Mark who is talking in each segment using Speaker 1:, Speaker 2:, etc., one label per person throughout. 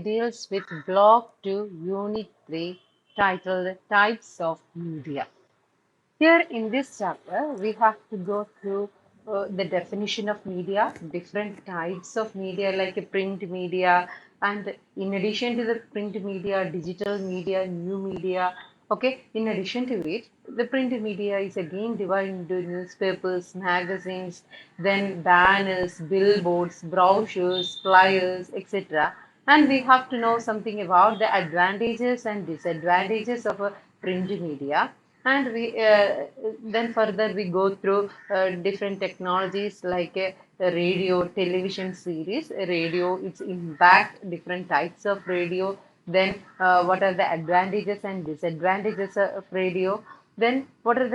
Speaker 1: deals with Block 2, Unit 3, titled Types of Media. Here in this chapter, we have to go through the definition of media, different types of media like a print media, and in addition to the print media, digital media, new media. Okay, in addition to it, the print media is again divided into newspapers, magazines, then banners, billboards, brochures, flyers, etc. And we have to know something about the advantages and disadvantages of a print media, and we then further we go through different technologies like a radio television series, a radio, its impact, different types of radio, then what are the advantages and disadvantages of radio, then what are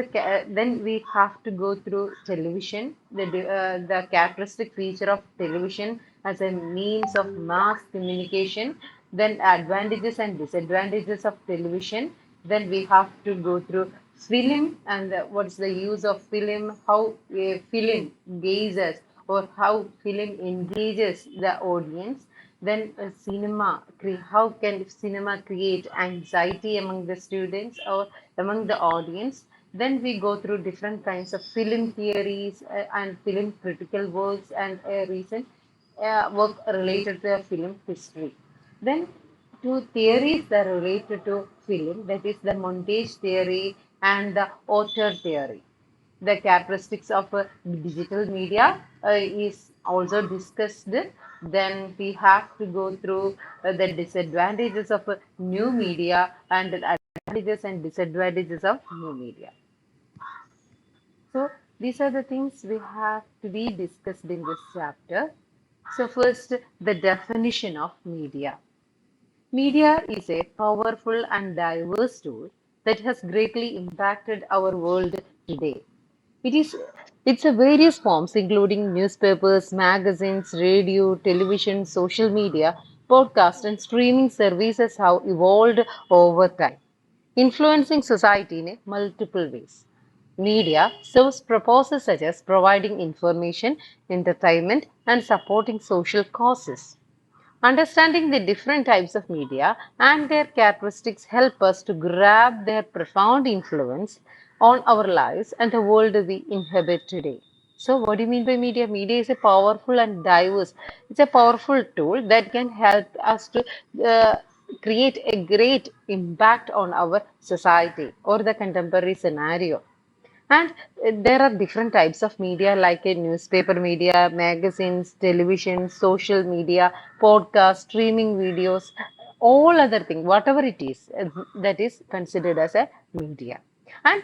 Speaker 1: then we have to go through television, the characteristic feature of television as a means of mass communication, then advantages and disadvantages of television. Then we have to go through film and what's the use of film, how a film gazes or how film engages the audience. Then cinema, how can cinema create anxiety among the students or among the audience. Then we go through different kinds of film theories and film critical works and recent work related to film history. Then two theories that are related to film, that is the montage theory and the author theory. The characteristics of digital media is also discussed. Then we have to go through the disadvantages of new media and the advantages and disadvantages of new media. So these are the things we have to be discussed in this chapter. So first, the definition of media. Media is a powerful and diverse tool that has greatly impacted our world today. It is it's a various forms including newspapers, magazines, radio, television, social media, podcast and streaming services have evolved over time, influencing society in multiple ways. Media serves purposes such as providing information, entertainment, and supporting social causes. Understanding the different types of media and their characteristics help us to grab their profound influence on our lives and the world we inhabit today. So, what do you mean by media? Media is a powerful and diverse. It's a powerful tool that can help us to uh, create a great impact on our society or the contemporary scenario. And there are different types of media like a newspaper media, magazines, television, social media, podcast, streaming videos, all other things, whatever it is, that is considered as a media. And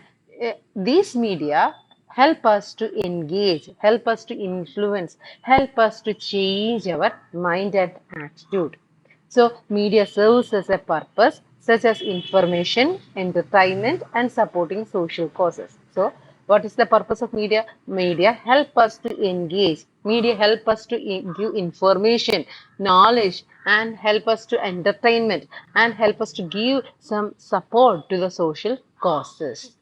Speaker 1: these media help us to engage, help us to influence, help us to change our mind and attitude. So, media serves as a purpose such as information, entertainment, and supporting social causes. So, what is the purpose of media? Media help us to engage. Media help us to give information, knowledge, and help us to entertainment, and help us to give some support to the social causes.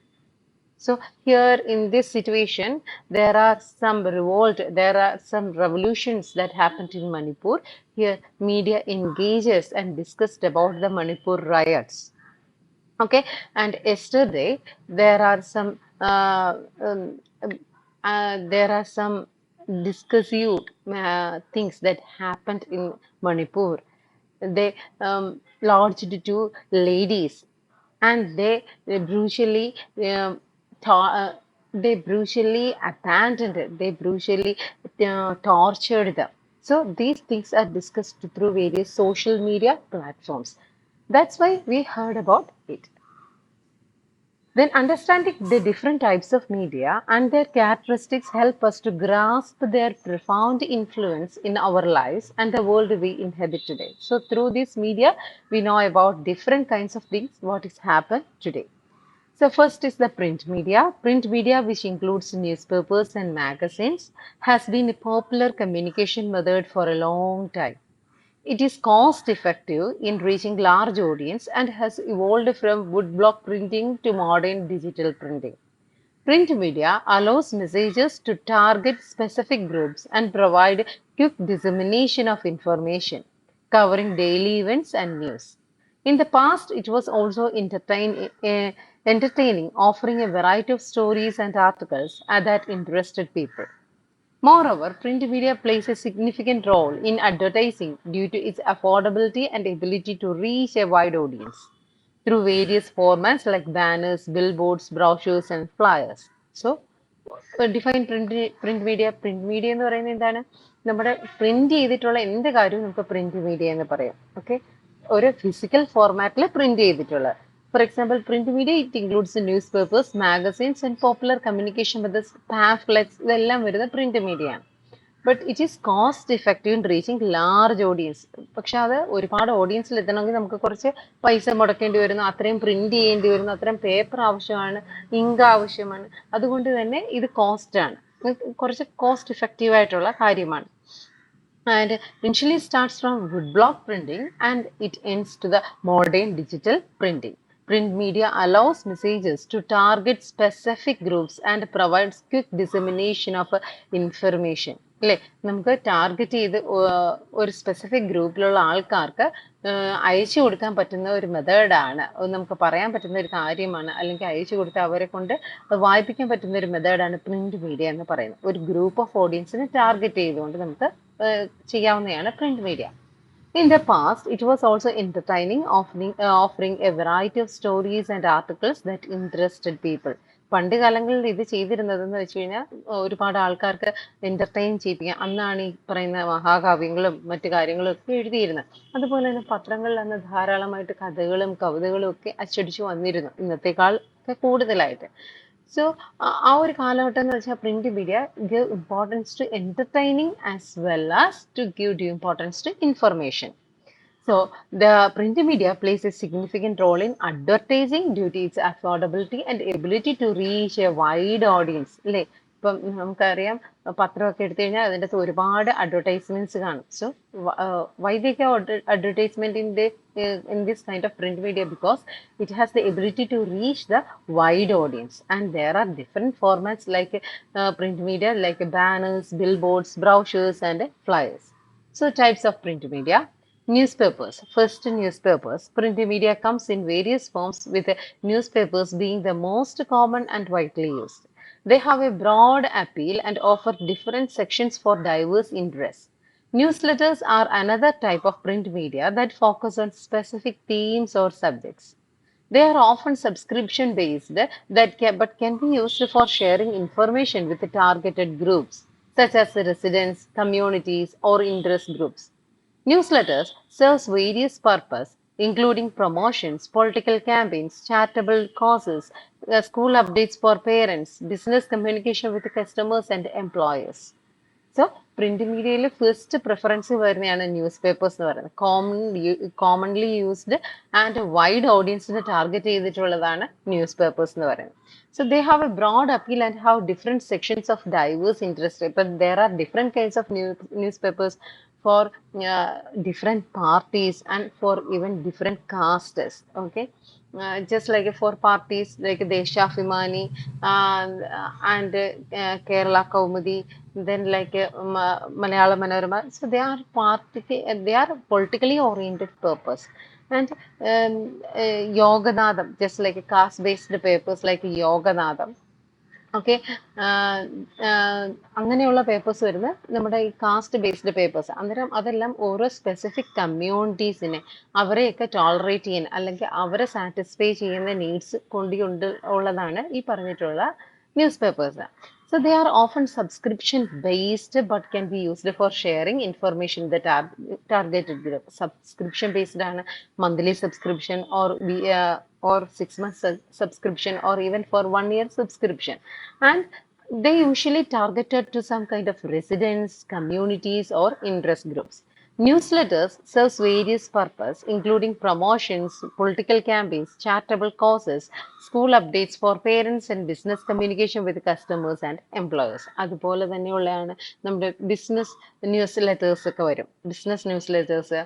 Speaker 1: So here in this situation, there are some revolt, there are some revolutions that happened in Manipur. Here, media engages and discussed about the Manipur riots. Okay, and yesterday there are some there are some discussive things that happened in Manipur. They lodged two ladies, and they brutally they brutally abandoned it. They brutally tortured them. So these things are discussed through various social media platforms. That's why we heard about it. Then understanding the different types of media and their characteristics help us to grasp their profound influence in our lives and the world we inhabit today. So through this media, we know about different kinds of things, what is happened today. So first is the print media. Print media, which includes newspapers and magazines, has been a popular communication method for a long time. It is cost effective in reaching large audience and has evolved from woodblock printing to modern digital printing. Print media allows messages to target specific groups and provide quick dissemination of information. covering daily events and news. In the past, it was also entertaining, offering a variety of stories and articles that interested people. Moreover, print media plays a significant role in advertising due to its affordability and ability to reach a wide audience through various formats like banners, billboards, brochures, and flyers. So, define print media എന്ന് പറയുന്നത് എന്താണ്? നമ്മുടെ print ചെയ്തിട്ടുള്ള എന്ത് കാര്യവും നമുക്ക് print media എന്ന് പറയാം. ഓക്കെ, ഒരു ഫിസിക്കൽ ഫോർമാറ്റിൽ പ്രിന്റ് ചെയ്തിട്ടുള്ള. For example, print media it includes news papers, magazines and popular communication methods, pamphlets, ഇതെല്ലാം വരുന്ന പ്രിന്റ് മീഡിയ ആണ്. But it is cost effective in reaching large audience. പക്ഷെ അത് ഒരുപാട് ഓഡിയൻസിൽ എത്തണമെങ്കിൽ നമുക്ക് കുറച്ച് പൈസ മുടക്കേണ്ടി വരുന്നു, അത്രയും പ്രിന്റ് ചെയ്യേണ്ടി വരുന്നു, അത്രയും പേപ്പർ ആവശ്യമാണ്, ഇങ്ക് ആവശ്യമാണ്. അതുകൊണ്ട് തന്നെ ഇത് കോസ്റ്റ് ആണ്, കുറച്ച് കോസ്റ്റ് ഇഫക്റ്റീവ് ആയിട്ടുള്ള കാര്യമാണ്. And initially starts from woodblock printing and it ends to the modern digital printing. Print media allows messages to target specific groups and provides quick dissemination of information. അല്ലേ, നമുക്ക് target ചെയ്ത് ഒരു specific ഗ്രൂപ്പിലുള്ള ആൾക്കാർക്ക് അയച്ചു കൊടുക്കാൻ പറ്റുന്ന ഒരു മെത്തേഡാണ്, നമുക്ക് പറയാൻ പറ്റുന്ന ഒരു കാര്യമാണ്, അല്ലെങ്കിൽ അയച്ചു കൊടുത്ത് അവരെ കൊണ്ട് വായിപ്പിക്കാൻ പറ്റുന്ന ഒരു മെത്തേഡാണ് പ്രിന്റ് മീഡിയ എന്ന് പറയുന്നത്. ഒരു ഗ്രൂപ്പ് ഓഫ് ഓഡിയൻസിനെ ടാർഗറ്റ് ചെയ്തുകൊണ്ട് നമുക്ക് ചെയ്യാവുന്നതാണ് print media. In the past, it was also entertaining, offering a variety of stories and articles that interested people. പണ്ട് കാലങ്ങളിൽ ഇത് ചെയ്തിരുന്നതെന്ന് വെച്ച് കഴിഞ്ഞാൽ ഒരുപാട് ആൾക്കാർക്ക് എന്റർടൈൻ ചെയ്യിപ്പിക്കാൻ, അന്നാണ് ഈ പറയുന്ന മഹാകാവ്യങ്ങളും മറ്റു കാര്യങ്ങളും ഒക്കെ എഴുതിയിരുന്നത്. അതുപോലെ തന്നെ പത്രങ്ങളിൽ അന്ന് ധാരാളമായിട്ട് കഥകളും കവിതകളും ഒക്കെ അച്ചടിച്ചു വന്നിരുന്നു, ഇന്നത്തെക്കാൾ ഒക്കെ കൂടുതലായിട്ട്. സോ ആ ഒരു കാലഘട്ടം എന്ന് വെച്ചാൽ print media give importance to entertaining as well as to give due importance to information. So the print media plays a significant role in advertising due to its affordability and ability to reach a wide audience. അല്ലേ, ഇപ്പം നമുക്കറിയാം പത്രമൊക്കെ എടുത്തു കഴിഞ്ഞാൽ അതിൻ്റെ അകത്ത് ഒരുപാട് advertisements കാണും. So why they have advertisement in this kind of print media? Because it has the ability to reach the wide audience, and there are different formats like print media, like banners, billboards, brochures, and flyers. So types of print media. Newspapers. First, newspapers. Print media comes in various forms, with newspapers being the most common and widely used. They have a broad appeal and offer different sections for diverse interests. Newsletters are another type of print media that focus on specific themes or subjects. They are often subscription based but can be used for sharing information with targeted groups such as residents, communities, or interest groups. Newsletters serves various purposes, including promotions, political campaigns, charitable causes, school updates for parents, business communication with customers and employers. So, print മീഡിയയിൽ first preference വരുന്നതാണ് newspapers എന്ന് പറയുന്നത്. Commonly used and wide ഓഡിയൻസിനെ target ചെയ്തിട്ടുള്ളതാണ് newspapers എന്ന് പറയുന്നത്. So they have a broad appeal and have different sections of diverse interest. But there are different kinds of newspapers for different parties and for even different castes. Okay, just like for parties like Deshafimani and Kerala Kaumudi, then like Malayalam Manorama. So they are politically oriented purpose. And Yoganadam, just like a caste-based papers like Yoganadam. Okay, അങ്ങനെയുള്ള papers വരുന്നത് നമ്മുടെ ഈ caste based papers. അന്നേരം അതെല്ലാം ഓരോ specific കമ്മ്യൂണിറ്റീസിനെ അവരെയൊക്കെ tolerate ചെയ്യാൻ അല്ലെങ്കിൽ അവരെ സാറ്റിസ്ഫൈ ചെയ്യുന്ന നീഡ്സ് ഉള്ളതാണ് ഈ പറഞ്ഞിട്ടുള്ള news papers. So they are often subscription based but can be used for sharing information that are targeted group. Subscription based ആണ്, monthly subscription or 6 months subscription or even for 1 year subscription. And they usually targeted to some kind of residents, communities or interest groups. Newsletters serves various purposes, including promotions, political campaigns, charitable causes, school updates for parents and business communication with customers and employers. അതുപോലെ തന്നെയുള്ളതാണ് നമ്മുടെ business news letters ഒക്കെ വരും. Business news letters,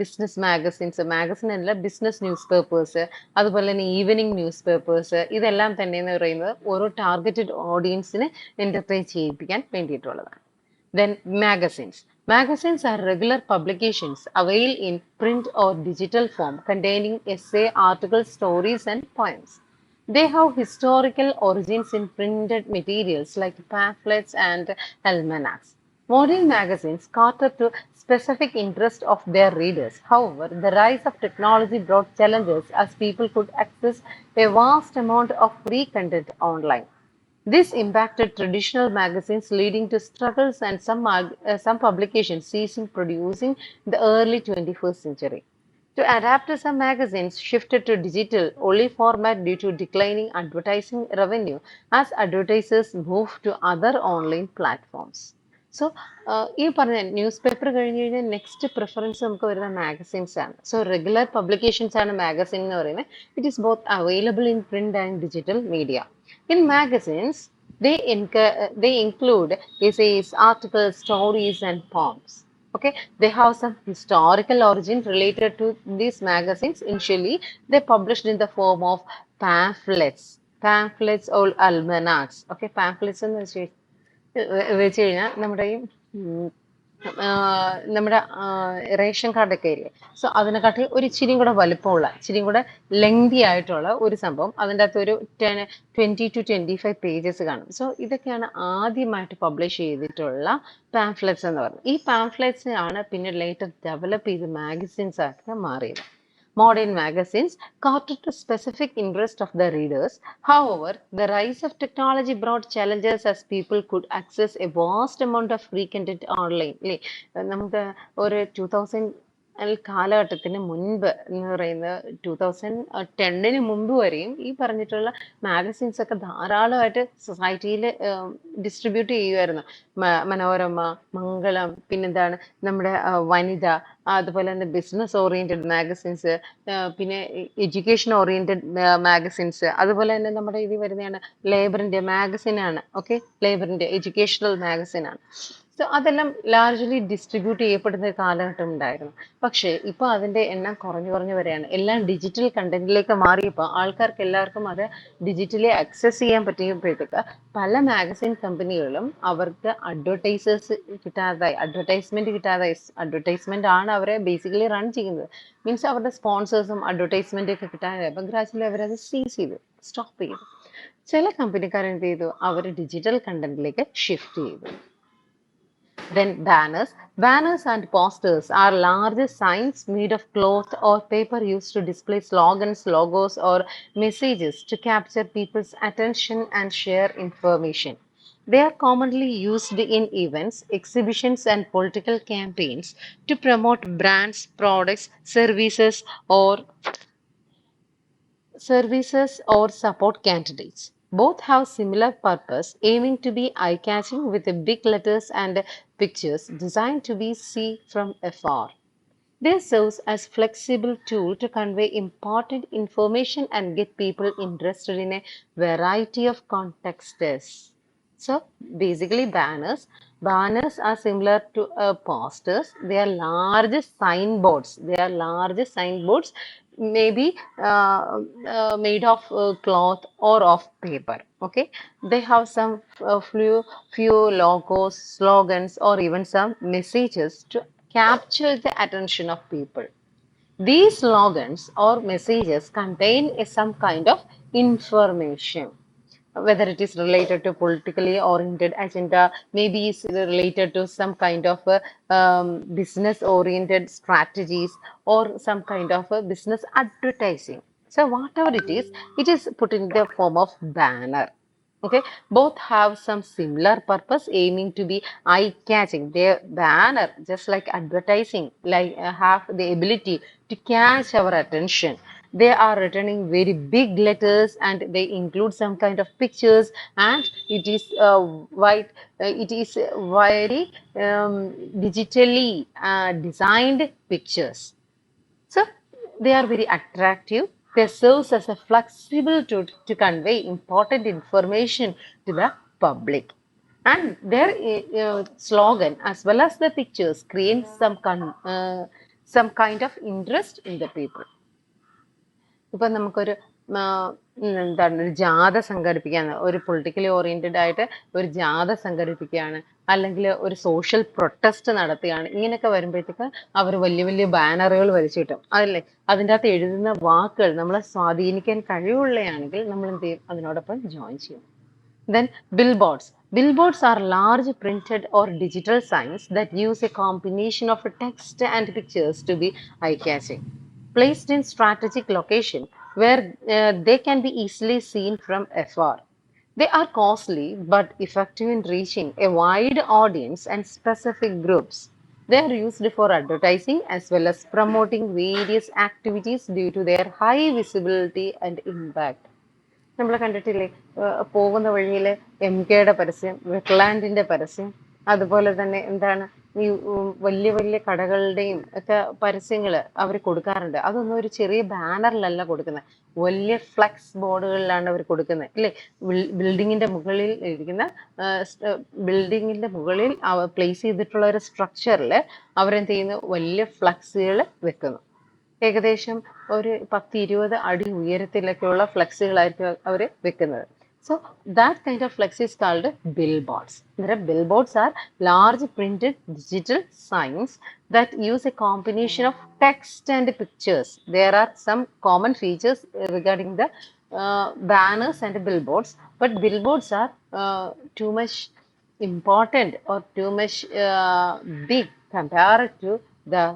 Speaker 1: business magazine അല്ല, business news papers, അതുപോലെ തന്നെ evening news papers. ഇതെല്ലാം തന്നെ എന്ന് പറയുന്നത് ഓരോ ടാർഗറ്റഡ് ഓഡിയൻസിനെ എന്റർടൈൻ ചെയ്യിപ്പിക്കാൻ വേണ്ടിയിട്ടുള്ളതാണ്. Then magazines. Magazines are regular publications available in print or digital form containing essay, articles, stories, and poems. They have historical origins in printed materials like pamphlets and almanacs. Modern magazines cater to specific interests of their readers. However, the rise of technology brought challenges as people could access a vast amount of free content online. This impacted traditional magazines, leading to struggles and some publications ceasing producing in the early 21st century. To adapt, some magazines shifted to digital only format due to declining advertising revenue as advertisers moved to other online platforms. So ഈ പറഞ്ഞ news paper കഴിഞ്ഞ് കഴിഞ്ഞാൽ next preference നമുക്ക് വരുന്ന magazines ആണ്. So regular publications ആണ് magazine എന്ന് പറയുന്നത്. It is both available in print and digital media. In magazines, they include essays, articles, stories, and poems. Okay, they have some historical origin related to these magazines. Initially, they published in the form of pamphlets or almanacs. Okay, pamphlets എന്ന് വെച്ച് കഴിഞ്ഞാൽ നമ്മുടെ ഈ നമ്മുടെ ration കാർഡൊക്കെ ഇല്ലേ, so അതിനെക്കാട്ടി ഒരു ഇച്ചിരിയും കൂടെ വലുപ്പമുള്ള ഇച്ചിരിയും കൂടെ ലെങ്തി ആയിട്ടുള്ള ഒരു സംഭവം, അതിൻ്റെ അകത്ത് ഒരു 20 to 25 പേജസ് കാണും. സോ ഇതൊക്കെയാണ് ആദ്യമായിട്ട് പബ്ലിഷ് ചെയ്തിട്ടുള്ള പാംഫ്ലെറ്റ്സ് എന്ന് പറയുന്നത്. ഈ പാംഫ്ലെറ്റ്സ് ആണ് പിന്നെ ലേറ്റർ ഡെവലപ്പ് ചെയ്ത് മാഗസിൻസ് ആക്കി മാറിയത്. Modern magazines cater to specific interest of the readers. However, the rise of technology brought challenges as people could access a vast amount of free content online. നമുക്ക് ഒരു 2000 കാലഘട്ടത്തിന് മുൻപ് എന്ന് പറയുന്നത് 2010 മുമ്പ് വരെയും ഈ പറഞ്ഞിട്ടുള്ള മാഗസിൻസ് ഒക്കെ ധാരാളമായിട്ട് സൊസൈറ്റിയിൽ ഡിസ്ട്രിബ്യൂട്ട് ചെയ്യുമായിരുന്നു. മനോരമ, മംഗളം, പിന്നെന്താണ് നമ്മുടെ വനിത, അതുപോലെ തന്നെ ബിസിനസ് ഓറിയന്റഡ് മാഗസിൻസ്, പിന്നെ എഡ്യൂക്കേഷൻ ഓറിയന്റഡ് മാഗസിൻസ്, അതുപോലെ തന്നെ നമ്മുടെ ഇത് വരുന്നതാണ് ലേബറിന്റെ മാഗസിനാണ്. ഓക്കെ, ലേബറിന്റെ എഡ്യൂക്കേഷണൽ മാഗസിനാണ്. സോ അതെല്ലാം ലാർജ്ലി ഡിസ്ട്രിബ്യൂട്ട് ചെയ്യപ്പെടുന്ന ഒരു കാലഘട്ടം ഉണ്ടായിരുന്നു. പക്ഷേ ഇപ്പോൾ അതിന്റെ എണ്ണം കുറഞ്ഞു വരികയാണ്. എല്ലാം ഡിജിറ്റൽ കണ്ടന്റിലേക്ക് മാറിയപ്പോൾ ആൾക്കാർക്ക് എല്ലാവർക്കും അത് ഡിജിറ്റലി ആക്സസ് ചെയ്യാൻ പറ്റിയപ്പോഴത്തേക്ക് പല മാഗസിൻ കമ്പനികളും അവർക്ക് അഡ്വർടൈസ്മെന്റ് കിട്ടാതായി. അഡ്വർടൈസ്മെന്റ് ആണ് അവരെ ബേസിക്കലി റൺ ചെയ്യുന്നത്. മീൻസ് അവരുടെ സ്പോൺസേഴ്സും അഡ്വർടൈസ്മെന്റ് ഒക്കെ കിട്ടാതായി. അപ്പം ഗ്രാജുവലി അവരത് സീസ് ചെയ്തു, സ്റ്റോപ്പ് ചെയ്തു. ചില കമ്പനിക്കാർ എന്ത് ചെയ്തു, അവർ ഡിജിറ്റൽ കണ്ടന്റിലേക്ക് ഷിഫ്റ്റ് ചെയ്തു. Then banners. Banners and posters are large signs made of cloth or paper used to display slogans, logos, or messages to capture people's attention and share information. They are commonly used in events, exhibitions, and political campaigns to promote brands, products, services or support candidates. Both have similar purpose, aiming to be eye-catching with big letters and pictures designed to be seen from afar. They serve as flexible tool to convey important information and get people interested in a variety of contexts. So basically banners are similar to posters. They are large signboards. Maybe made of cloth or of paper. Okay, they have some few logos, slogans, or even some messages to capture the attention of people. These slogans or messages contain some kind of information, whether it is related to politically oriented agenda, maybe it's related to some kind of business oriented strategies, or some kind of business advertising. So whatever it is put in the form of banner. Okay, both have some similar purpose, aiming to be eye-catching. Their banner, just like advertising, like have the ability to catch our attention. They are written in very big letters and they include some kind of pictures, and it is white. It is very digitally designed pictures. So they are very attractive. They serve as a flexible to convey important information to the public. And their slogan as well as the pictures create some kind of interest in the people. ഇപ്പം നമുക്കൊരു എന്താണ് ഒരു ജാഥ സംഘടിപ്പിക്കുകയാണ്, ഒരു politically oriented ആയിട്ട് ഒരു ജാഥ സംഘടിപ്പിക്കുകയാണ്, അല്ലെങ്കിൽ ഒരു സോഷ്യൽ പ്രൊട്ടസ്റ്റ് നടത്തുകയാണ്. ഇങ്ങനെയൊക്കെ വരുമ്പോഴത്തേക്ക് അവർ വലിയ വലിയ ബാനറുകൾ വലിച്ചു കിട്ടും അതല്ലേ. അതിൻ്റെ അകത്ത് എഴുതുന്ന വാക്കുകൾ നമ്മളെ സ്വാധീനിക്കാൻ കഴിവുള്ളയാണെങ്കിൽ നമ്മൾ എന്ത് ചെയ്യും, അതിനോടൊപ്പം ജോയിൻ ചെയ്യും. Then billboards. Billboards are large printed or digital signs that use a combination of text and pictures to be eye-catching. Placed in strategic location where they can be easily seen from afar. They are costly but effective in reaching a wide audience and specific groups. They are used for advertising as well as promoting various activities due to their high visibility and impact. നമ്മൾ കണ്ടിട്ടില്ലേ, പോകുന്ന വഴിയിൽ MKയുടെ പരസ്യം, വെറ്റ്ലാൻഡിന്റെ പരസ്യം, അതുപോലെ തന്നെ എന്താണ് ഈ വലിയ വലിയ കടകളുടെയും ഒക്കെ പരസ്യങ്ങൾ അവർ കൊടുക്കാറുണ്ട്. അതൊന്നും ഒരു ചെറിയ ബാനറിലല്ല കൊടുക്കുന്നത്, വലിയ ഫ്ലെക്സ് ബോർഡുകളിലാണ് അവർ കൊടുക്കുന്നത് അല്ലേ. ബിൽഡിങ്ങിന്റെ മുകളിൽ ഇരിക്കുന്ന ബിൽഡിങ്ങിന്റെ മുകളിൽ പ്ലേസ് ചെയ്തിട്ടുള്ള ഒരു സ്ട്രക്ചറിൽ അവരെന്ത് ചെയ്യുന്നു, വലിയ ഫ്ലക്സുകൾ വെക്കുന്നു. ഏകദേശം ഒരു 10-20 അടി ഉയരത്തിലൊക്കെയുള്ള ഫ്ലെക്സുകളായിരിക്കും അവർ വെക്കുന്നത്. So that kind of flex is called billboards. Billboards are large printed digital signs that use a combination of text and pictures. There are some common features regarding the banners and billboards, but billboards are too much important or too much big compared to the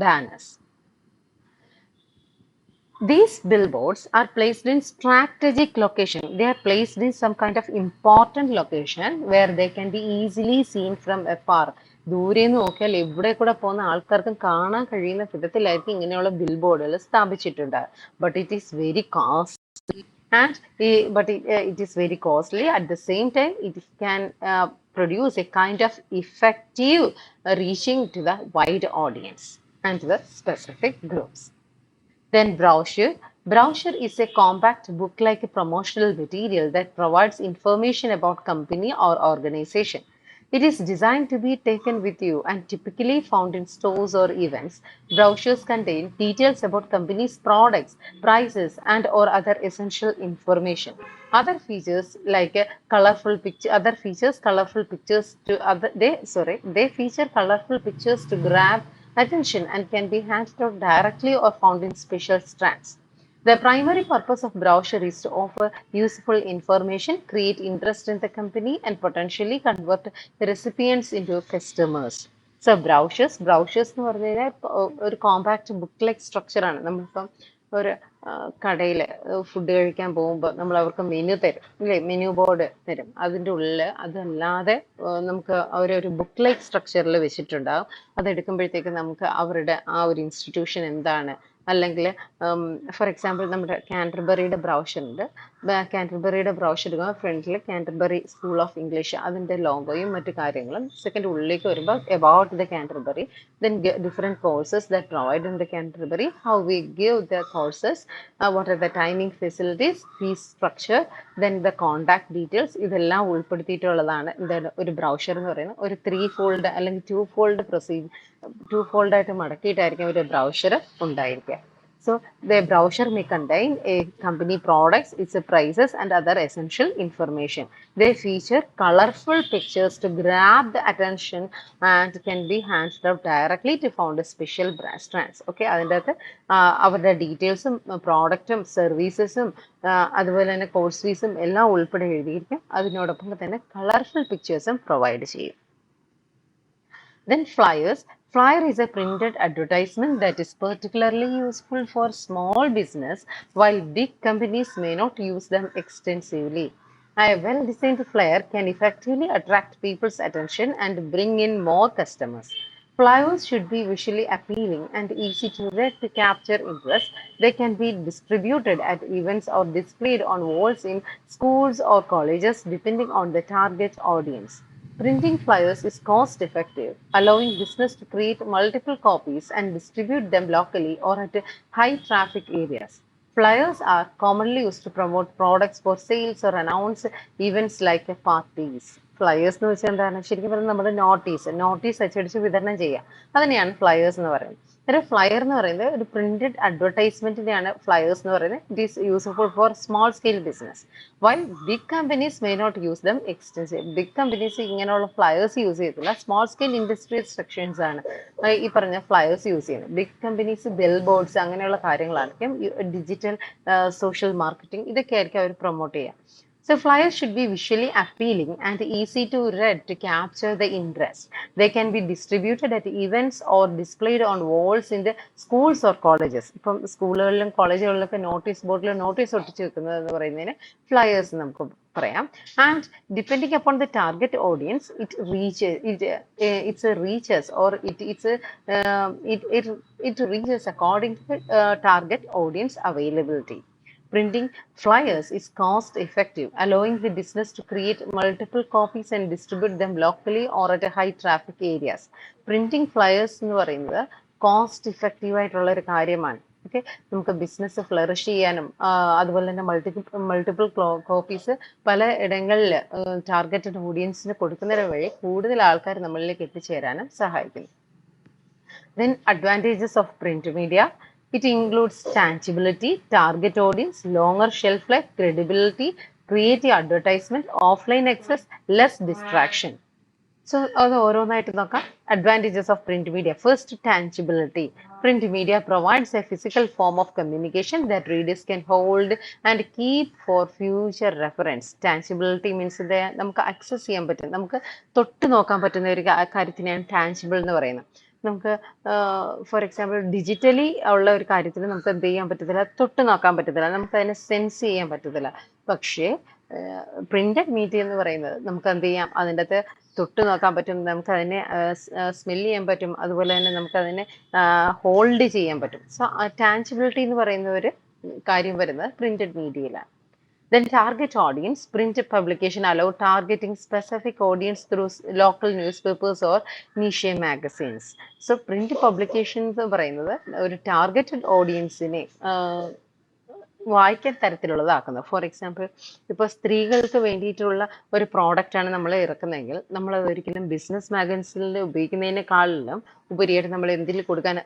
Speaker 1: banners. These billboards are placed in strategic location. They are placed in some kind of important location where they can be easily seen from afar. ദൂരെ നിന്ന് നോക്കിയാൽ എവിടെ കൂടെ പോകുന്ന ആൾക്കാർക്കും കാണാൻ കഴിയുന്ന വിധത്തിലായിരിക്കും ഇങ്ങനെയുള്ള ബിൽ ബോർഡുകൾ സ്ഥാപിച്ചിട്ടുണ്ട്. But it is very costly it is very costly. At the same time, it can produce a kind of effective reaching to the wide audience and to the specific groups. Then brochure. Brochure is a compact book-like promotional material that provides information about company or organization. It is designed to be taken with you and typically found in stores or events. Brochures contain details about company's products, prices, and or other essential information. Other features like colorful pictures to they feature colorful pictures to grab attention and can be handed out directly or found in special strands. The primary purpose of brochure is to offer useful information, create interest in the company, and potentially convert the recipients into customers. So brochures എന്ന് പറഞ്ഞാൽ ഒരു compact book like structure ആണ്. നമ്മളിപ്പം ഒരു കടയിൽ food കഴിക്കാൻ പോകുമ്പോൾ നമ്മൾ അവർക്ക് മെനു തരും അല്ലേ, മെനു ബോർഡ് തരും. അതിൻ്റെ ഉള്ളിൽ അതല്ലാതെ നമുക്ക് അവരൊരു ബുക്ക് ലൈക്ക് സ്ട്രക്ചറിൽ വെച്ചിട്ടുണ്ടാകും. അതെടുക്കുമ്പോഴത്തേക്ക് നമുക്ക് അവരുടെ ആ ഒരു ഇൻസ്റ്റിറ്റ്യൂഷൻ എന്താണ്, അല്ലെങ്കിൽ ഫോർ എക്സാമ്പിൾ നമ്മുടെ കാൻറ്റർബറിയുടെ ബ്രൗഷർ ഉണ്ട്. കാൻറ്റർബറിയുടെ ബ്രൗഷർ ഫ്രണ്ടിൽ കാൻറ്റർബറി സ്കൂൾ ഓഫ് ഇംഗ്ലീഷ് അതിൻ്റെ ലോഗോയും മറ്റു കാര്യങ്ങളും. സെക്കൻഡ് ഉള്ളിലേക്ക് വരുമ്പോൾ about the Canterbury, then different courses that provide in the Canterbury, how we give the courses, what are the timing facilities, fees structure, then the contact details, ഇതെല്ലാം ഉൾപ്പെടുത്തിയിട്ടുള്ളതാണ് എന്താണ് ഒരു brochure എന്ന് പറയുന്നത്. ഒരു 3 ഫോൾഡ് അല്ലെങ്കിൽ 2 ഫോൾഡ് ആയിട്ട് മടക്കിയിട്ടായിരിക്കും ഒരു ബ്രൗഷർ ഉണ്ടായിരിക്കുക. So the brochure may contain a company products, its prices, and other essential information. They feature colorful pictures to grab the attention and can be handed out directly to found special strands. Okay, അതിൻ്റെ അകത്ത് അവരുടെ ഡീറ്റെയിൽസും പ്രോഡക്റ്റും സർവീസസും അതുപോലെ തന്നെ course ഫീസും എല്ലാം ഉൾപ്പെടെ എഴുതിയിരിക്കും. അതിനോടൊപ്പം തന്നെ കളർഫുൾ പിക്ചേഴ്സും പ്രൊവൈഡ് ചെയ്യും. Then flyers. Flyer is a printed advertisement that is particularly useful for small business, while big companies may not use them extensively. A well-designed flyer can effectively attract people's attention and bring in more customers. Flyers should be visually appealing and easy to read to capture interest. They can be distributed at events or displayed on walls in schools or colleges depending on the target audience. Printing flyers is cost-effective, allowing business to create multiple copies and distribute them locally or at high-traffic areas. Flyers are commonly used to promote products for sales or announce events like parties. Flyers എന്ന് വെച്ചാൽ എന്താണ്? ശരിക്കും പറഞ്ഞാൽ നമ്മുടെ notice അച്ചടിച്ച് വിതരണം ചെയ്യുക. അതിനെയാണ് flyers എന്ന് പറയുന്നത്. ഒരു ഫ്ലയർ എന്ന് പറയുന്നത് ഒരു പ്രിന്റഡ് അഡ്വർടൈസ്മെന്റിനെയാണ് ഫ്ലയേഴ്സ് എന്ന് പറയുന്നത്. It is useful for small scale business. While big companies may not use them extensive. Big companies ഇങ്ങനെയുള്ള ഫ്ലയേഴ്സ് യൂസ് ചെയ്യത്തില്ല. സ്മോൾ സ്കെയിൽ ഇൻഡസ്ട്രിയൽ സെക്ഷൻസ് ആണ് ഈ പറഞ്ഞ ഫ്ലയേഴ്സ് യൂസ് ചെയ്യുന്നത്. ബിഗ് കമ്പനീസ് ബിൽ ബോർഡ്സ് അങ്ങനെയുള്ള കാര്യങ്ങളായിരിക്കും. ഡിജിറ്റൽ സോഷ്യൽ മാർക്കറ്റിംഗ് ഇതൊക്കെ ആയിരിക്കും അവർ പ്രൊമോട്ട് ചെയ്യുക. So flyers should be visually appealing and easy to read to capture the interest. They can be distributed at events or displayed on walls in the schools or colleges. ഇപ്പം സ്കൂളുകളിലും കോളേജുകളിലൊക്കെ notice ബോർഡിൽ notice ഒട്ടിച്ച് വെക്കുന്നത് എന്ന് പറയുന്നതിന് flyers നമുക്ക് പറയാം. And depending upon the target audience it reaches according to target audience availability. Printing flyers is cost effective, allowing the business to create multiple copies and distribute them locally or at a high traffic areas. Printing flyers എന്ന് പറയുന്നത് cost effective ആയിട്ടുള്ള ഒരു കാര്യമാണ്. Okay, നമുക്ക് business flourish ചെയ്യാനും അതുപോലെ തന്നെ multiple copies പല ഇടങ്ങളിൽ ടാർഗറ്റഡ് ഓഡിയൻസിന് കൊടുക്കുന്നതിന് വഴി കൂടുതൽ ആൾക്കാർ നമ്മളിലേക്ക് എത്തിച്ചേരാനും സഹായിക്കുന്നു. Then advantages of print media. It includes tangibility, target audience, longer shelf life, credibility, creative advertisement, offline access, less distraction. So, അത് ഓരോന്നായിട്ട് നോക്കാം. Advantages of print media. First, tangibility. Print media provides a physical form of communication that readers can hold and keep for future reference. Tangibility means നമുക്ക് access ചെയ്യാൻ പറ്റും, നമുക്ക് തൊട്ട് നോക്കാൻ പറ്റുന്ന ഒരു കാര്യത്തിനെയാണ് tangible എന്ന് പറയുന്നത്. നമുക്ക് ഫോർ എക്സാമ്പിൾ ഡിജിറ്റലി ഉള്ള ഒരു കാര്യത്തിൽ നമുക്ക് എന്ത് ചെയ്യാൻ പറ്റത്തില്ല, തൊട്ട് നോക്കാൻ പറ്റത്തില്ല, നമുക്ക് അതിനെ സെൻസ് ചെയ്യാൻ പറ്റത്തില്ല. പക്ഷേ പ്രിന്റഡ് മീഡിയ എന്ന് പറയുന്നത് നമുക്ക് എന്ത് ചെയ്യാം, അതിൻ്റെ അകത്ത് തൊട്ട് നോക്കാൻ പറ്റും, നമുക്ക് അതിനെ സ്മെല് ചെയ്യാൻ പറ്റും, അതുപോലെ തന്നെ നമുക്ക് അതിനെ ഹോൾഡ് ചെയ്യാൻ പറ്റും. സോ ടാഞ്ചിബിലിറ്റി എന്ന് പറയുന്ന ഒരു കാര്യം വരുന്നത് printed മീഡിയയിലാണ്. Then target audience. Print publication allow targeting specific audience through local newspapers or niche magazines. So print publications എന്ന് പറയുന്നത് ഒരു ടാർഗറ്റഡ് ഓഡിയൻസിനെ വായിക്കാൻ തരത്തിലുള്ളതാക്കുന്നത്. ഫോർ എക്സാമ്പിൾ, ഇപ്പോൾ സ്ത്രീകൾക്ക് വേണ്ടിയിട്ടുള്ള ഒരു പ്രോഡക്റ്റാണ് നമ്മൾ ഇറക്കുന്നതെങ്കിൽ നമ്മൾ ഒരിക്കലും ബിസിനസ് മാഗസിനിൽ ഉപയോഗിക്കുന്നതിനേക്കാളിലും ഉപരിയായിട്ട് നമ്മൾ എന്തിൽ കൊടുക്കാൻ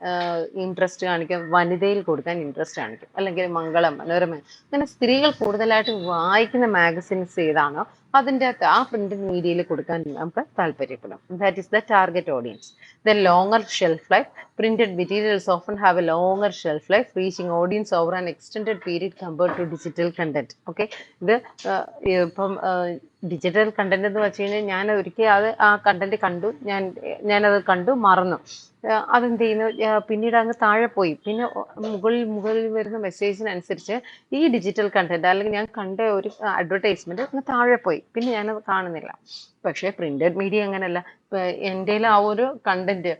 Speaker 1: ഇൻട്രസ്റ്റ് കാണിക്കും, വനിതയിൽ കൊടുക്കാൻ ഇൻട്രസ്റ്റ് കാണിക്കും, അല്ലെങ്കിൽ മംഗളം, മനോരമ, അങ്ങനെ സ്ത്രീകൾ കൂടുതലായിട്ട് വായിക്കുന്ന മാഗസിൻസ് ഏതാണോ അതിൻ്റെ അകത്ത് ആ പ്രിന്റഡ് മീഡിയയിൽ കൊടുക്കാൻ നമുക്ക് താല്പര്യപ്പെടും. That is the target audience. Then longer shelf life. Printed materials often have a longer shelf life, reaching audience over an extended period compared to digital content. Okay, ഇത് ഇപ്പം ഡിജിറ്റൽ കണ്ടന്റ് എന്ന് വെച്ച് കഴിഞ്ഞാൽ ഞാൻ ഒരിക്കൽ ആ കണ്ടന്റ് കണ്ടു, ഞാനത് കണ്ടു മറന്നു, അതെന്ത് ചെയ്യുന്നു, പിന്നീട് അങ്ങ് താഴെ പോയി, പിന്നെ മുകളിൽ വരുന്ന മെസ്സേജിനനുസരിച്ച് ഈ ഡിജിറ്റൽ കണ്ടന്റ് അല്ലെങ്കിൽ ഞാൻ കണ്ട ഒരു അഡ്വർടൈസ്മെന്റ് അങ്ങ് താഴെ പോയി, പിന്നെ ഞാനത് കാണുന്നില്ല. പക്ഷേ പ്രിന്റഡ് മീഡിയ അങ്ങനെയല്ല. എൻ്റെ ആ ഒരു കണ്ടന്റ്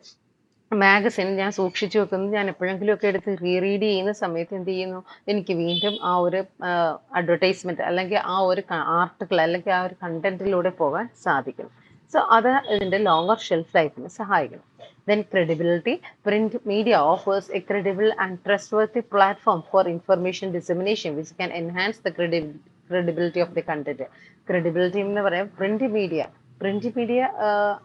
Speaker 1: മാഗസിൻ ഞാൻ സൂക്ഷിച്ചു വെക്കുന്നത്, ഞാൻ എപ്പോഴെങ്കിലും ഒക്കെ എടുത്ത് റീഡ് ചെയ്യുന്ന സമയത്ത് എന്ത് ചെയ്യുന്നു, എനിക്ക് വീണ്ടും ആ ഒരു അഡ്വർടൈസ്മെന്റ് അല്ലെങ്കിൽ ആ ഒരു ആർട്ടിക്കിൾ അല്ലെങ്കിൽ ആ ഒരു കണ്ടന്റിലൂടെ പോകാൻ സാധിക്കും. സോ അത് ഇതിൻ്റെ ലോങ്ങർ ഷെൽഫ് ലൈഫിന് സഹായിക്കണം. Then credibility. Print media offers a credible and trustworthy platform for information dissemination which can enhance the credibility of the content. Credibility എന്ന് പറയാം പ്രിന്റ് മീഡിയ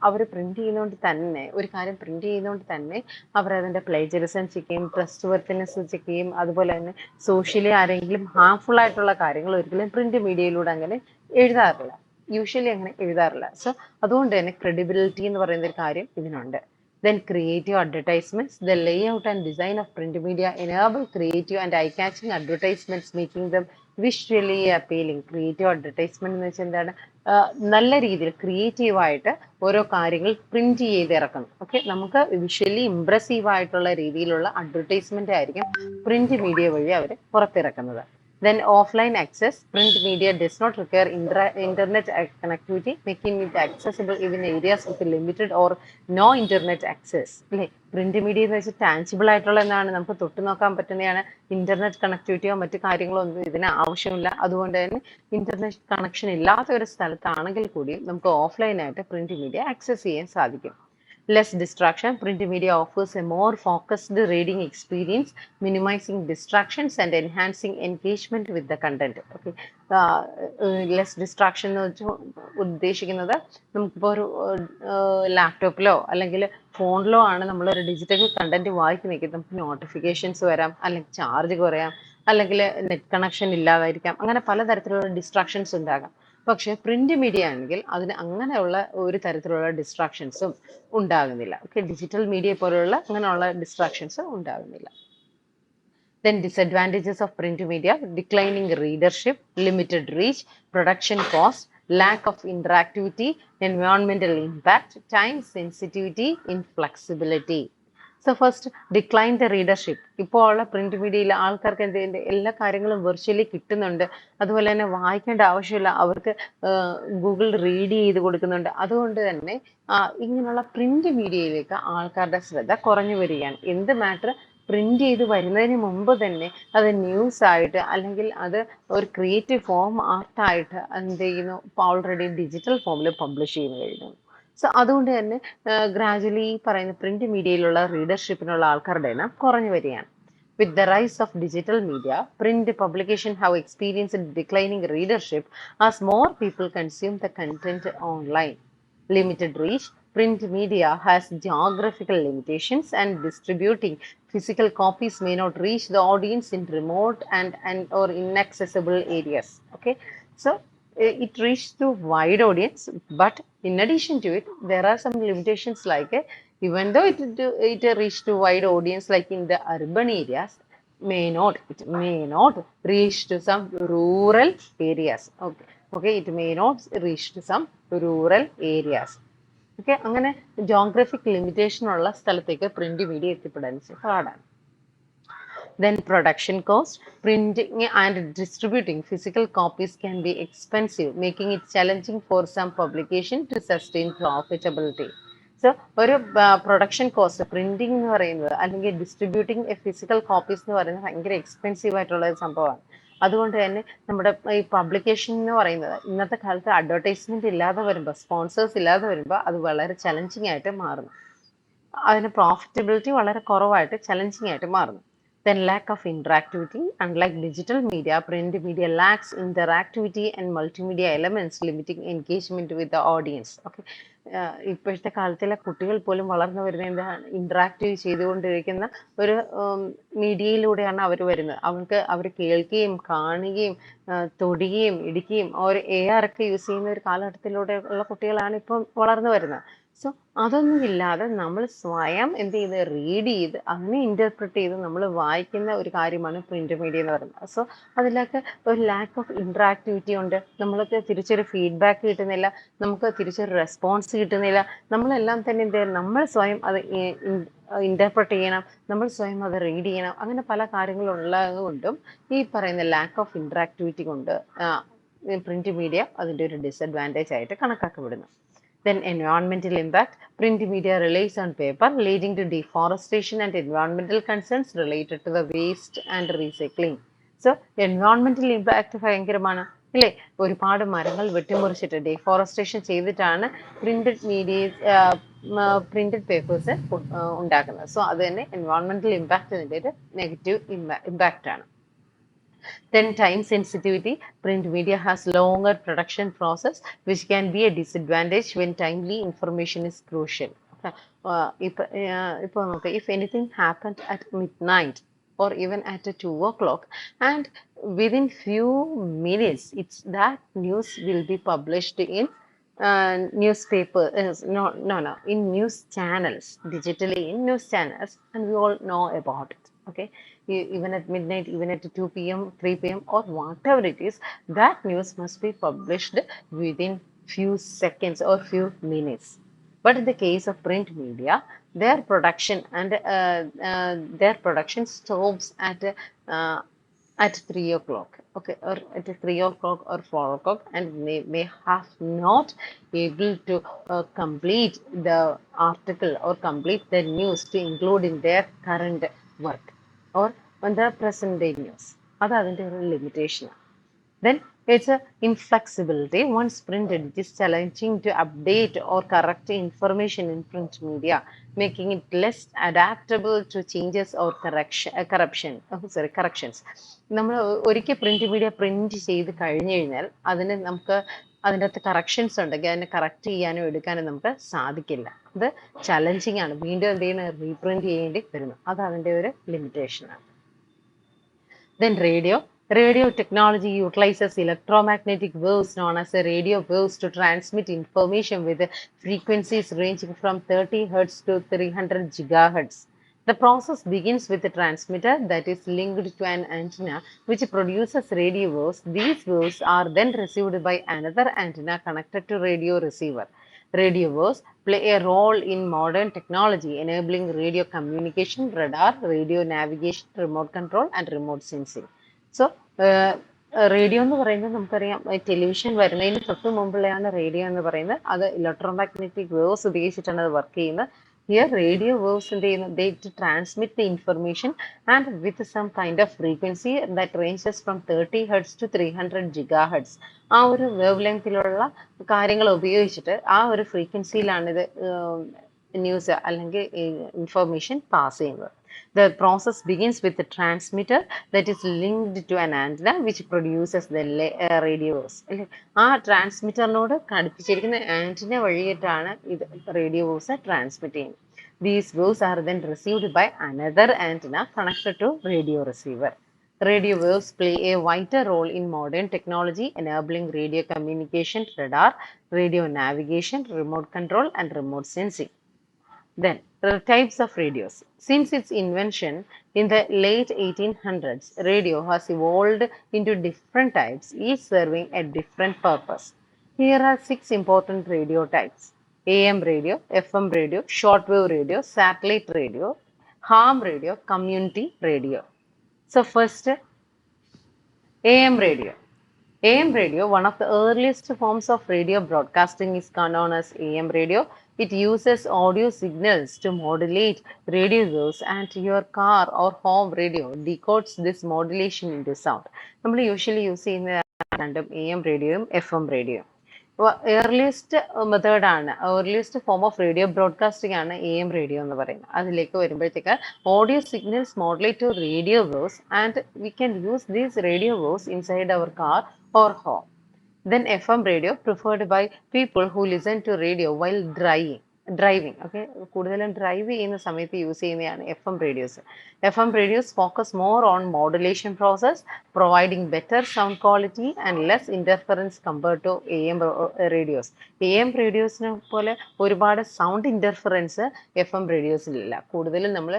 Speaker 1: അവർ പ്രിന്റ് ചെയ്യുന്നതുകൊണ്ട് തന്നെ, ഒരു കാര്യം പ്രിന്റ് ചെയ്യുന്നതുകൊണ്ട് തന്നെ അവർ അതിൻ്റെ പ്ലേജറിസം ചെക്ക് ചെയ്യും, ട്രസ്റ്റ് വർത്തിനെസ് ചെക്ക് ചെയ്യും. അതുപോലെ തന്നെ സോഷ്യലി ആരെങ്കിലും ഹാർംഫുൾ ആയിട്ടുള്ള കാര്യങ്ങൾ ഒരിക്കലും പ്രിന്റ് മീഡിയയിലൂടെ അങ്ങനെ എഴുതാറില്ല, യൂഷ്വലി അങ്ങനെ എഴുതാറില്ല. സോ അതുകൊണ്ട് തന്നെ ക്രെഡിബിലിറ്റി എന്ന് പറയുന്ന ഒരു കാര്യം ഇതിനുണ്ട്. Then creative advertisements. The layout and design of print media enable creative and eye-catching advertisements, making them visually appealing. Creative advertisement എന്ന് വെച്ചാൽ എന്താണ്, നല്ല രീതിയിൽ ക്രിയേറ്റീവായിട്ട് ഓരോ കാര്യങ്ങൾ പ്രിന്റ് ചെയ്ത് ഇറക്കണം. ഓക്കെ, നമുക്ക് വിഷ്വലി ഇംപ്രസീവ് ആയിട്ടുള്ള രീതിയിലുള്ള അഡ്വർടൈസ്മെന്റ് ആയിരിക്കും പ്രിന്റ് മീഡിയ വഴി അവർ പുറത്തിറക്കുന്നത്. Then offline access. Print media does not require internet connectivity, making it accessible even in areas with limited or no internet access. അല്ലേ, പ്രിന്റ് മീഡിയ എന്ന് വെച്ചാൽ ടാൻജിബിൾ ആയിട്ടുള്ള എന്താണ്, നമുക്ക് തൊട്ട് നോക്കാൻ പറ്റുന്നതാണ്. ഇന്റർനെറ്റ് കണക്ടിവിറ്റിയോ മറ്റു കാര്യങ്ങളോ ഒന്നും ഇതിന് ആവശ്യമില്ല. അതുകൊണ്ട് തന്നെ ഇന്റർനെറ്റ് കണക്ഷൻ ഇല്ലാത്ത ഒരു സ്ഥലത്താണെങ്കിൽ കൂടി നമുക്ക് ഓഫ്ലൈനായിട്ട് പ്രിന്റ് മീഡിയ ആക്സസ് ചെയ്യാൻ സാധിക്കും. Less distraction. Print media offers a more focused reading experience, minimizing distractions and enhancing engagement with the content. Okay. Less distraction എന്ന് വെച്ച് ഉദ്ദേശിക്കുന്നത് നമുക്കിപ്പോൾ ഒരു ലാപ്ടോപ്പിലോ അല്ലെങ്കിൽ ഫോണിലോ ആണ് നമ്മളൊരു ഡിജിറ്റൽ കണ്ടന്റ് വായിക്കുന്നെങ്കിൽ നമുക്ക് നോട്ടിഫിക്കേഷൻസ് വരാം, അല്ലെങ്കിൽ ചാർജ് കുറയാം, അല്ലെങ്കിൽ നെറ്റ് കണക്ഷൻ ഇല്ലാതായിരിക്കാം, അങ്ങനെ പലതരത്തിലുള്ള ഡിസ്ട്രാക്ഷൻസ് ഉണ്ടാകാം. പക്ഷെ പ്രിന്റ് മീഡിയ ആണെങ്കിൽ അതിന് അങ്ങനെയുള്ള ഒരു തരത്തിലുള്ള ഡിസ്ട്രാക്ഷൻസും ഉണ്ടാകുന്നില്ല. ഓക്കെ, ഡിജിറ്റൽ മീഡിയ പോലെയുള്ള അങ്ങനെയുള്ള ഡിസ്ട്രാക്ഷൻസ് ഉണ്ടാകുന്നില്ല. Then disadvantages of print media: declining readership, limited reach, production cost, lack of interactivity, environmental impact, time sensitivity, inflexibility. So first decline the readership. ഇപ്പോൾ ഉള്ള പ്രിന്റ് മീഡിയയിൽ ആൾക്കാർക്ക് എല്ലാ കാര്യങ്ങളും വെർച്വലി കിട്ടുന്നുണ്ട്, അതുപോലെ തന്നെ വായിക്കേണ്ട ആവശ്യമില്ല, അവർക്ക് ഗൂഗിൾ റീഡ് ചെയ്ത് കൊടുക്കുന്നുണ്ട്. അതുകൊണ്ട് തന്നെ ഇങ്ങനെയുള്ള പ്രിന്റ് മീഡിയയിലേക്ക് ആൾക്കാരുടെ ശ്രദ്ധ കുറഞ്ഞു വരികയാണ്. എന്ത് മാറ്റർ പ്രിന്റ് ചെയ്ത് വരുന്നതിന് മുമ്പ് തന്നെ അത് ന്യൂസ് ആയിട്ട് അല്ലെങ്കിൽ അത് ഒരു ക്രിയേറ്റീവ് ഫോം ആർട്ടായിട്ട് എന്ത് ചെയ്യുന്നു, ഇപ്പോൾ ഓൾറെഡി ഡിജിറ്റൽ ഫോമിൽ പബ്ലിഷ് ചെയ്യുന്നു കഴിഞ്ഞു. സോ അതുകൊണ്ട് തന്നെ ഗ്രാജുവലി ഈ പറയുന്ന പ്രിന്റ് മീഡിയയിലുള്ള റീഡർഷിപ്പിനുള്ള ആൾക്കാരുടെ എണ്ണം കുറഞ്ഞു വരികയാണ്. With the rise of digital media, print publication have experienced declining readership as more people consume the content online. Limited reach. Print media has geographical limitations, and distributing physical copies may not reach the audience in remote and or inaccessible areas. Okay, so it reached to wide audience, but in addition to it, there are some limitations like even though it reached to wide audience, like in the urban areas, it may not reach to some rural areas. Okay, it may not reach to some rural areas. Okay, അങ്ങനെ geographic limitation ഉള്ള സ്ഥലത്തേക്ക് print media എത്തിപ്പെടാൻ പാടാണ്. Then production cost. Printing and distributing physical copies can be expensive, making it challenging for some publication to sustain profitability. So ഒരു production cost, printing എന്ന് പറയുന്നത് അല്ലെങ്കിൽ distributing A physical copies എന്ന് പറയുന്നത് ഭയങ്കര എക്സ്പെൻസീവ് ആയിട്ടുള്ള ഒരു സംഭവമാണ്. അതുകൊണ്ട് തന്നെ നമ്മുടെ ഈ പബ്ലിക്കേഷൻ എന്ന് പറയുന്നത് ഇന്നത്തെ കാലത്ത് അഡ്വർടൈസ്മെന്റ് ഇല്ലാതെ വരുമ്പോൾ, സ്പോൺസേഴ്സ് ഇല്ലാതെ വരുമ്പോൾ അത് വളരെ ചലഞ്ചിങ് ആയിട്ട് മാറുന്നു. അതിന് പ്രോഫിറ്റബിലിറ്റി വളരെ കുറവായിട്ട് ചലഞ്ചിങ് ആയിട്ട് മാറുന്നു. Then lack of interactivity. Unlike digital media, print media lacks interactivity and multimedia elements, limiting engagement with the audience. Okay, ഇപ്പോഴത്തെ കാലത്തിലെ കുട്ടികൾ പോലും വളർന്നു വരുന്ന എന്താണ്, ഇന്ററാക്റ്റീവ് ചെയ്തുകൊണ്ടിരിക്കുന്ന ഒരു മീഡിയയിലൂടെയാണ് അവർ വരുന്നത്. അവർ കേൾക്കുകയും കാണുകയും തൊടുകയും ഇടിക്കുകയും ഒരു AR ഒക്കെ യൂസ് ചെയ്യുന്ന ഒരു കാലഘട്ടത്തിലൂടെ ഉള്ള കുട്ടികളാണ് ഇപ്പം വളർന്നു വരുന്നത്. സോ അതൊന്നും ഇല്ലാതെ നമ്മൾ സ്വയം എന്ത് ചെയ്ത് റീഡ് ചെയ്ത് അങ്ങനെ ഇന്റർപ്രറ്റ് ചെയ്ത് നമ്മൾ വായിക്കുന്ന ഒരു കാര്യമാണ് പ്രിന്റ് മീഡിയ എന്ന് പറയുന്നത്. സോ അതിലൊക്കെ ഒരു ലാക്ക് ഓഫ് ഇന്ററാക്ടിവിറ്റി ഉണ്ട്, നമ്മൾക്ക് തിരിച്ചൊരു ഫീഡ്ബാക്ക് കിട്ടുന്നില്ല, നമുക്ക് തിരിച്ചൊരു റെസ്പോൺസ് കിട്ടുന്നില്ല. നമ്മളെല്ലാം തന്നെ എന്ത് ചെയ്യണം, നമ്മൾ സ്വയം അത് ഇന്റർപ്രറ്റ് ചെയ്യണം, നമ്മൾ സ്വയം അത് റീഡ് ചെയ്യണം. അങ്ങനെ പല കാര്യങ്ങളുള്ളത് കൊണ്ടും ഈ പറയുന്ന ലാക്ക് ഓഫ് ഇന്ററാക്ടിവിറ്റി കൊണ്ട് പ്രിന്റ് മീഡിയ അതിൻ്റെ ഒരു ഡിസഡ്വാൻറ്റേജ് ആയിട്ട് കണക്കാക്കപ്പെടുന്നു. Then environmental impact. Print media relies on paper, leading to deforestation and environmental concerns related to the waste and recycling. So environmental impact ഭയങ്കരമാണ് അല്ലേ? ഒരുപാട് മരങ്ങൾ വെട്ടിമുറിച്ചിട്ട് ഡീഫോറസ്റ്റേഷൻ ചെയ്തിട്ടാണ് പ്രിന്റഡ് പേപ്പേഴ്സ് ഉണ്ടാക്കുന്നത്. സോ അത് തന്നെ എൻവയോൺമെന്റൽ ഇമ്പാക്റ്റിന്റെ ഒരു നെഗറ്റീവ് ഇമ്പാക്റ്റ് ആണ്. Then time sensitivity. Print media has longer production process, which can be a disadvantage when timely information is crucial. If anything happened at midnight or even at 2 o'clock, and within few minutes that news will be published in newspaper, in news channels, digitally in news channels, and we all know about it. Okay, even at midnight, even at 2 p.m., 3 p.m., or whatever it is, that news must be published within few seconds or few minutes. But in the case of print media, their production stops at 3 o'clock, okay, or at 3 o'clock or 4 o'clock, and they may have not able to complete the article or complete the news to include in their current work or on the present day news. That's the limitation. Then Its inflexibility, once printed, it is challenging to update or correct information in print media, making it less adaptable to changes or corrections. നമ്മൾ ഒരിക്കൽ print media print ചെയ്ത് കഴിഞ്ഞു കഴിഞ്ഞാൽ അതിന് നമുക്ക് അതിൻ്റെ അകത്ത് corrections ഉണ്ടെങ്കിൽ അതിനെ കറക്റ്റ് ചെയ്യാനോ എടുക്കാനോ നമുക്ക് സാധിക്കില്ല. അത് ചലഞ്ചിങ് ആണ്. വീണ്ടും എന്ത് ചെയ്യണം, റീപ്രിന്റ് ചെയ്യേണ്ടി വരുന്നു. അത് അതിൻ്റെ ഒരു ലിമിറ്റേഷനാണ്. Then radio. Radio technology utilizes electromagnetic waves known as radio waves to transmit information with frequencies ranging from 30 Hz to 300 GHz. The process begins with a transmitter that is linked to an antenna which produces radio waves. These waves are then received by another antenna connected to radio receiver. Radio waves play a role in modern technology, enabling radio communication, radar, radio navigation, remote control, and remote sensing. So, radio എന്ന് പറയുന്നത് നമുക്കറിയാം, television വരുന്നതിന് തൊട്ട് മുമ്പുള്ളതാണ് radio എന്ന് പറയുന്നത്. അത് electromagnetic waves ഉപയോഗിച്ചിട്ടാണ് അത് വർക്ക് ചെയ്യുന്നത്. Here, radio waves they transmit the information and with some kind of frequency that ranges from 30 Hz to 300 GHz. ആ ഒരു വേവ് ലെങ്തിലുള്ള കാര്യങ്ങൾ ഉപയോഗിച്ചിട്ട് ആ ഒരു ഫ്രീക്വൻസിയിലാണ് ഇത് ന്യൂസ് അല്ലെങ്കിൽ ഇൻഫർമേഷൻ പാസ് ചെയ്യുന്നത്. The process begins with the transmitter that is linked to an antenna which produces the radio waves. ആ ട്രാൻസ്മിറ്ററിനോട് ഘടിപ്പിച്ചിരിക്കുന്ന ആന്റിന വഴിയിട്ടാണ് ഇത് റേഡിയോ വേവ്സ് ട്രാൻസ്മിറ്റ് ചെയ്യുന്നത്. These waves are then received by another antenna connected to radio receiver. Radio waves play a vital role in modern technology, enabling radio communication, radar, radio navigation, remote control, and remote sensing. Then, the types of radios. Since its invention in the late 1800s, radio has evolved into different types, each serving a different purpose. Here are 6 important radio types: AM radio, FM radio, shortwave radio, satellite radio, ham radio, community radio. So first, AM radio. AM radio, one of the earliest forms of radio broadcasting, is known as AM radio. It uses audio signals to modulate radio waves, and your car or home radio decodes this modulation into sound. നമ്മൾ usually use ചെയ്യുന്ന രണ്ടും AM റേഡിയോയും FM റേഡിയോയും. Earliest മെത്തേഡാണ്, earliest form of radio broadcasting ആണ് AM radio എന്ന് പറയുന്നത്. അതിലേക്ക് വരുമ്പോഴത്തേക്ക് audio signals modulate to radio waves and we can use these radio waves inside our car or home. Then FM radio, preferred by people who listen to radio while driving. Okay, കൂടുതലും drive ചെയ്യുന്ന സമയത്ത് use ചെയ്യുന്നതാണ് FM radios. FM radios focus more on modulation process, providing better sound quality and less interference compared to AM radios. AM radiosനെ പോലെ ഒരുപാട് sound interference FM radiosലില്ല. കൂടുതലും നമ്മൾ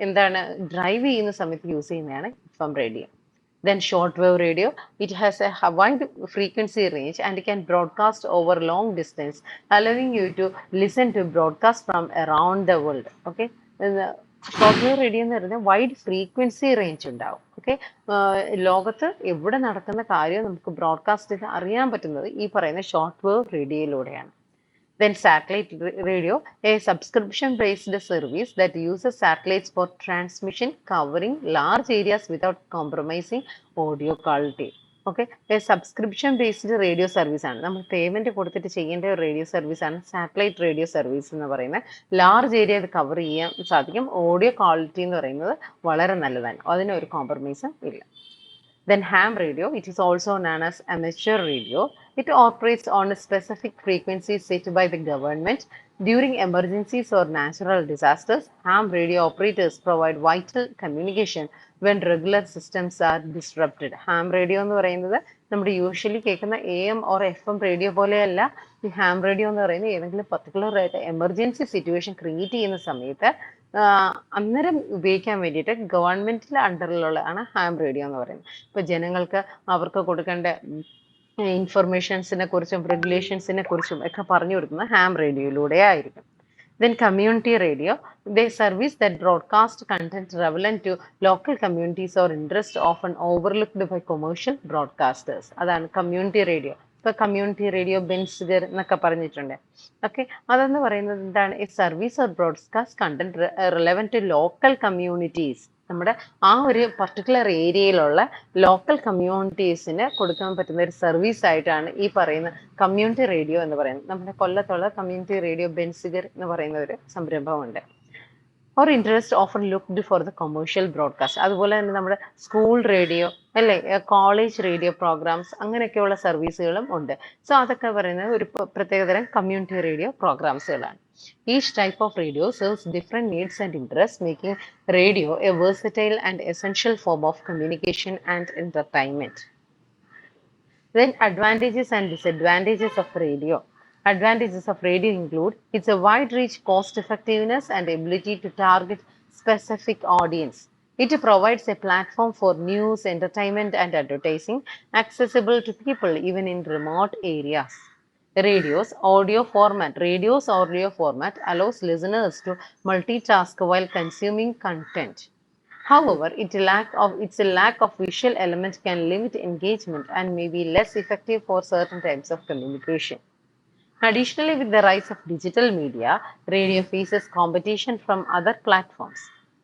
Speaker 1: എന്താണ് drive ചെയ്യുന്ന സമയത്ത് യൂസ് ചെയ്യുന്നതാണ് FM radio. Then shortwave radio, it has a wide frequency range and can broadcast over long distance, allowing you to listen to broadcasts from around the world. Okay, shortwave radio എന്ന് പറയുന്നത് wide frequency range ഉണ്ടാവും. Okay, ലോകത്ത് എവിടെ നടക്കുന്ന കാര്യം നമുക്ക് broadcast ചെയ്ത് അറിയാൻ പറ്റുന്നത് ഈ പറയുന്ന ഷോർട്ട്വേവ് റേഡിയോയിലൂടെയാണ്. Then satellite radio, a subscription-based service that uses satellites for transmission, covering large areas without compromising audio quality. Okay, a subscription-based radio service ആണ്. നമ്മൾ പേയ്മെന്റ് കൊടുത്തിട്ട് ചെയ്യേണ്ട ഒരു റേഡിയോ സർവീസ് ആണ് സാറ്റലൈറ്റ് റേഡിയോ സർവീസ് എന്ന് പറയുന്നത്. ലാർജ് ഏരിയ കവർ ചെയ്യാൻ സാധിക്കും. ഓഡിയോ ക്വാളിറ്റി എന്ന് പറയുന്നത് വളരെ നല്ലതാണ്, അതിനൊരു കോംപ്രമൈസും ഇല്ല. Then ham radio, it is also known as amateur radio. It operates on a specific frequency set by the government. During emergencies or natural disasters, ham radio operators provide vital communication when regular systems are disrupted. Ham radio എന്ന് പറയുന്നത് നമ്മുടെ usually കേൾക്കുന്ന AM or FM radio പോലെയല്ല. ഈ Ham radio എന്ന് പറയുന്നത് ഏതെങ്കിലും particular ആയിട്ട് എമർജൻസി സിറ്റുവേഷൻ ക്രിയേറ്റ് ചെയ്യുന്ന സമയത്ത് അന്നേരം ഉപയോഗിക്കാൻ വേണ്ടിയിട്ട് ഗവൺമെന്റിന്റെ അണ്ടറിലുള്ളതാണ് ഹാം റേഡിയോ എന്ന് പറയുന്നത്. ഇപ്പൊ ജനങ്ങൾക്ക് അവർക്ക് കൊടുക്കേണ്ട ഇൻഫർമേഷൻസിനെ കുറിച്ചും റെഗുലേഷൻസിനെ കുറിച്ചും ഒക്കെ പറഞ്ഞു കൊടുക്കുന്നത് ഹാം റേഡിയോയിലൂടെ ആയിരിക്കും. Then community radio, they service that broadcast content relevant to local communities or interests often overlooked by commercial broadcasters. അതാണ് കമ്മ്യൂണിറ്റി റേഡിയോ. ഇപ്പൊ കമ്മ്യൂണിറ്റി റേഡിയോ ബെൻസുകർ എന്നൊക്കെ പറഞ്ഞിട്ടുണ്ട്. ഓക്കെ, അതെന്ന് പറയുന്നത് എന്താണ്? A service or broadcast content relevant to local communities നമ്മുടെ ആ ഒരു പർട്ടിക്കുലർ ഏരിയയിലുള്ള ലോക്കൽ കമ്മ്യൂണിറ്റീസിന് കൊടുക്കാൻ പറ്റുന്ന ഒരു സർവീസ് ആയിട്ടാണ് ഈ പറയുന്ന കമ്മ്യൂണിറ്റി റേഡിയോ എന്ന് പറയുന്നത്. നമ്മുടെ കൊല്ലത്തുള്ള കമ്മ്യൂണിറ്റി റേഡിയോ ബെൻസിഗർ എന്ന് പറയുന്ന ഒരു സംരംഭമുണ്ട്. or interest often looked for the commercial broadcast. അതുപോലെ തന്നെ നമ്മുടെ സ്കൂൾ റേഡിയോ അല്ലേ, കോളേജ് റേഡിയോ പ്രോഗ്രാംസ് അങ്ങനെയൊക്കെയുള്ള സർവീസുകളും ഉണ്ട്. സോ അതൊക്കെ പറയുന്നത് ഒരു പ്രത്യേകതരം കമ്മ്യൂണിറ്റി റേഡിയോ പ്രോഗ്രാംസുകളാണ്. Each type of radio serves different needs and interests, making radio a versatile and essential form of communication and entertainment. Then advantages and disadvantages of radio. Advantages of radio include its a wide reach, cost effectiveness and ability to target specific audience. It provides a platform for news, entertainment and advertising accessible to people even in remote areas. Radio's audio format allows listeners to multitask while consuming content. However, its lack of visual element can limit engagement and may be less effective for certain types of communication. Additionally, with the rise of digital media, radio faces competition from other platforms.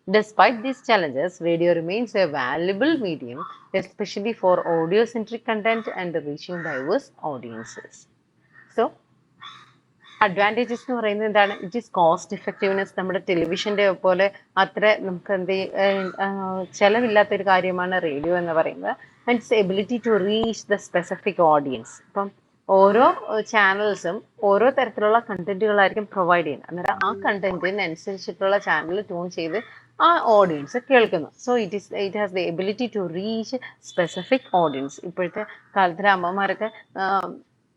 Speaker 1: Despite these challenges, radio remains a valuable medium, especially for audio-centric content and reaching diverse audiences. So, advantages എന്ന് പറയുന്നത് എന്താണ്? It is cost effectiveness. നമ്മുടെ ടെലിവിഷൻ്റെ പോലെ അത്ര നമുക്ക് ചിലവില്ലാത്തൊരു കാര്യമാണ് radio എന്ന് പറയുന്നത്. And its ability to reach the specific audience. ഇപ്പം ഓരോ ചാനൽസും ഓരോ തരത്തിലുള്ള കണ്ടന്റുകളായിരിക്കും പ്രൊവൈഡ് ചെയ്യുന്നത്. അന്നേരം ആ കണ്ടന്റിനനുസരിച്ചിട്ടുള്ള ചാനൽ ട്യൂൺ ചെയ്ത് ആ ഓഡിയൻസ് കേൾക്കുന്നു. So it has the ability to reach specific audience. ഇപ്പോഴത്തെ കാലത്തിലെ അമ്മമാരൊക്കെ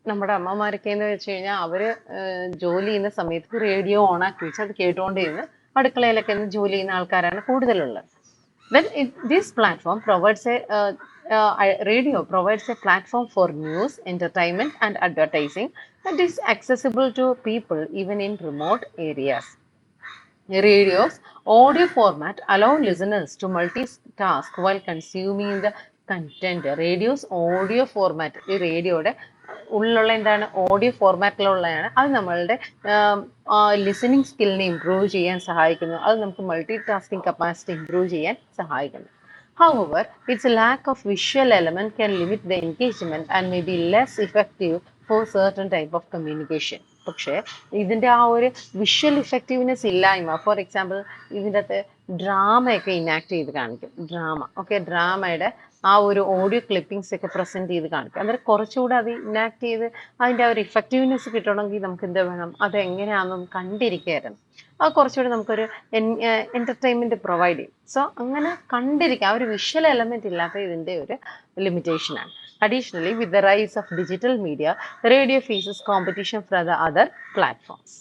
Speaker 1: നമ്മുടെ അമ്മമാരൊക്കെ എന്ന് വെച്ച് കഴിഞ്ഞാൽ അവര് ജോലി ചെയ്യുന്ന സമയത്ത് റേഡിയോ ഓണാക്കി വെച്ച് അത് കേട്ടുകൊണ്ടിരുന്ന് അടുക്കളയിലൊക്കെ ജോലി ചെയ്യുന്ന ആൾക്കാരാണ് കൂടുതലുള്ളത്. Then this platform provides radio provides a platform for news, entertainment and advertising that is accessible to people even in remote areas. Radio's audio format allow listeners to multitask while consuming the content. Radio's audio format, ഈ റേഡിയോയുടെ ഉള്ളിലുള്ള എന്താണ്, audio ഫോർമാറ്റിലുള്ളതാണ്. അത് നമ്മളുടെ listening സ്കില്ലിനെ improve ചെയ്യാൻ സഹായിക്കുന്നു. അത് നമുക്ക് മൾട്ടി ടാസ്കിങ് കപ്പാസിറ്റി ഇംപ്രൂവ് ചെയ്യാൻ സഹായിക്കുന്നു. However, its lack of visual element can limit the engagement and may be less effective for certain type of communication. പക്ഷേ ഇതിൻ്റെ ആ ഒരു വിഷ്വൽ ഇഫക്റ്റീവ്നെസ് ഇല്ലായ്മ, ഫോർ എക്സാമ്പിൾ ഇതിൻ്റെ അകത്ത് ഡ്രാമയൊക്കെ ഇനാക്ട് ചെയ്ത് കാണിക്കും. ഡ്രാമയുടെ ആ ഒരു ഓഡിയോ ക്ലിപ്പിംഗ്സ് ഒക്കെ പ്രസന്റ് ചെയ്ത് കാണിക്കും. അന്നേരം കുറച്ചുകൂടെ അത് ഇനാക്ട് ചെയ്ത് അതിൻ്റെ ആ ഒരു ഇഫക്റ്റീവ്നെസ് കിട്ടണമെങ്കിൽ നമുക്ക് എന്ത് വേണം, അത് എങ്ങനെയാണെന്നും കണ്ടിരിക്കായിരുന്നു. അത് കുറച്ചുകൂടെ നമുക്കൊരു എന്റർടൈൻമെന്റ് പ്രൊവൈഡ് ചെയ്യും. സോ അങ്ങനെ കണ്ടിരിക്കുക, ആ ഒരു വിഷ്വൽ എലമെന്റ് ഇല്ലാത്ത ഇതിൻ്റെ ഒരു ലിമിറ്റേഷനാണ്. Additionally, with the rise of digital media, radio faces competition from the other platforms.